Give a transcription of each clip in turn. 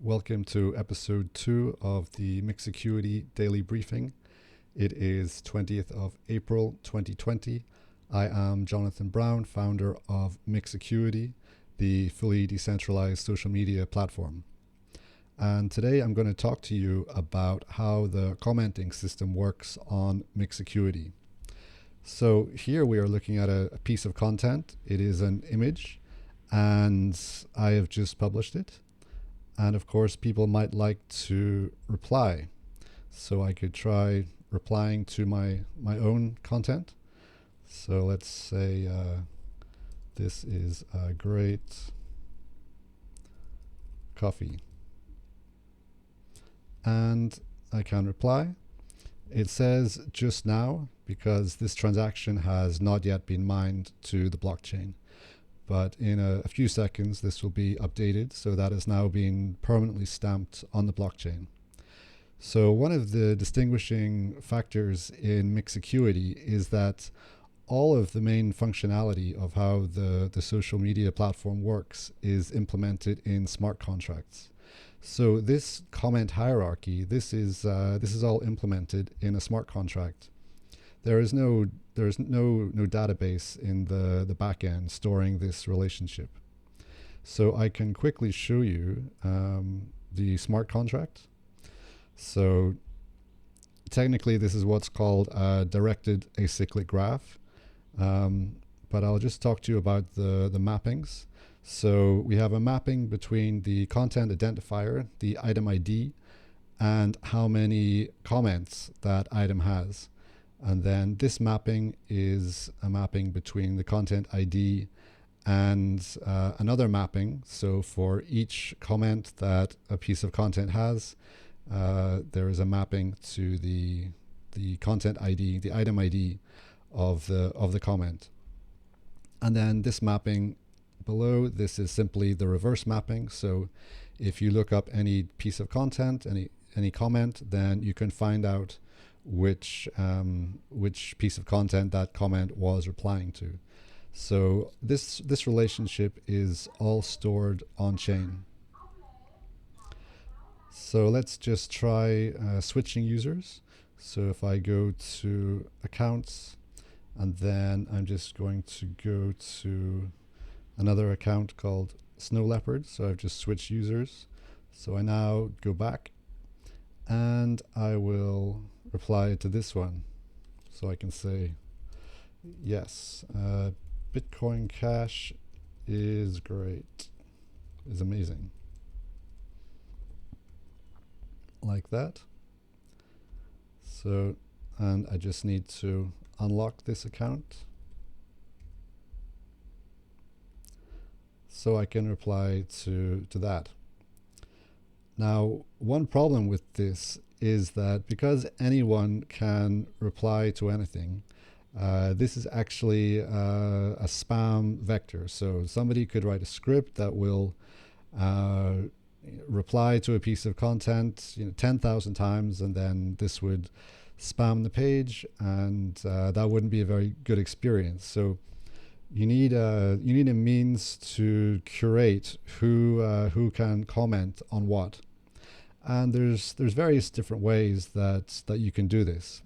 Welcome to episode 2 of the Acuity daily briefing. It is 20th of April 2020. I am Jonathan Brown, founder of Acuity, the fully decentralized social media platform. And today I'm going to talk to you about how the commenting system works on Acuity. So here we are looking at a piece of content. It is an image, and I have just published it. And of course, people might like to reply. So I could try replying to my own content. So let's say this is a great coffee. And I can reply. It says just now because this transaction has not yet been mined to the blockchain. But in a few seconds, this will be updated, so that is now being permanently stamped on the blockchain. So one of the distinguishing factors in Acuity is that all of the main functionality of how the social media platform works is implemented in smart contracts. So this comment hierarchy, this is all implemented in a smart contract. There's no database in the back end storing this relationship. So I can quickly show you the smart contract. So technically this is what's called a directed acyclic graph. But I'll just talk to you about the mappings. So we have a mapping between the content identifier, the item ID, and how many comments that item has. And then this mapping is a mapping between the content ID and another mapping. So for each comment that a piece of content has, there is a mapping to the content ID, the item ID of the comment. And then this mapping below, this is simply the reverse mapping. So if you look up any piece of content, any comment, then you can find out which piece of content that comment was replying to. So this relationship is all stored on chain. So let's just try switching users. So if I go to accounts, and then I'm just going to go to another account called Snow Leopard. So I've just switched users. So I now go back and I will reply to this one. So I can say, yes, Bitcoin Cash is great, is amazing. Like that. So, and I just need to unlock this account. So I can reply to that. Now, one problem with this is that because anyone can reply to anything, this is actually a spam vector. So somebody could write a script that will reply to a piece of content 10,000 times, and then this would spam the page, and that wouldn't be a very good experience. So you need a means to curate who can comment on what. And there's various different ways that you can do this.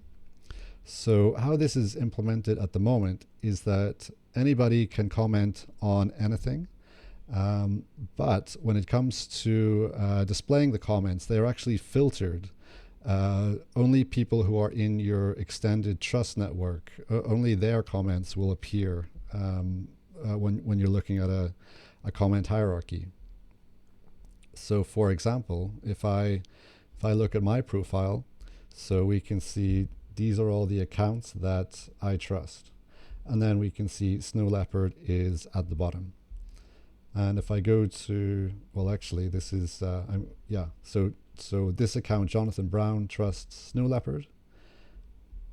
So how this is implemented at the moment is that anybody can comment on anything, but when it comes to displaying the comments, they're actually filtered. Only people who are in your extended trust network, only their comments will appear when you're looking at a comment hierarchy. So for example, if I look at my profile, so we can see these are all the accounts that I trust. And then we can see Snow Leopard is at the bottom. And if I go to, well, actually, this is, so this account, Jonathan Brown, trusts Snow Leopard.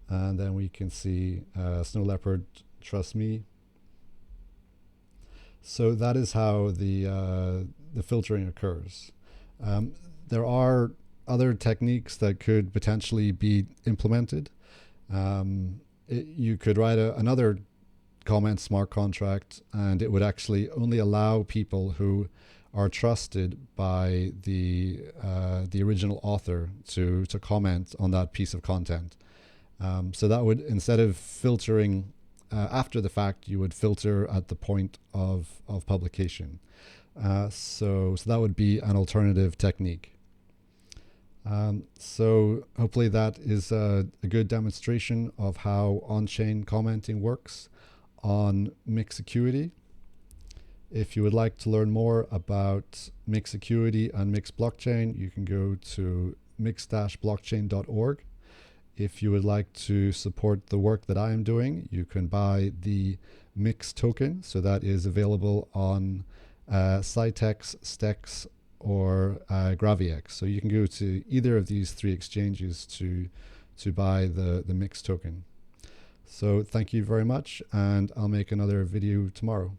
And then we can see Snow Leopard trusts me. So that is how the filtering occurs. There are other techniques that could potentially be implemented. You could write another comment smart contract, and it would actually only allow people who are trusted by the original author to comment on that piece of content. So that would, instead of filtering after the fact, you would filter at the point of publication. So that would be an alternative technique. So hopefully that is a good demonstration of how on-chain commenting works on Mix Acuity. If you would like to learn more about Mix Acuity and Mix Blockchain, you can go to mix-blockchain.org. If you would like to support the work that I am doing, you can buy the Mix token. So that is available on Cytex, Stex, or GraviX. So you can go to either of these three exchanges to buy the Mix token. So thank you very much, and I'll make another video tomorrow.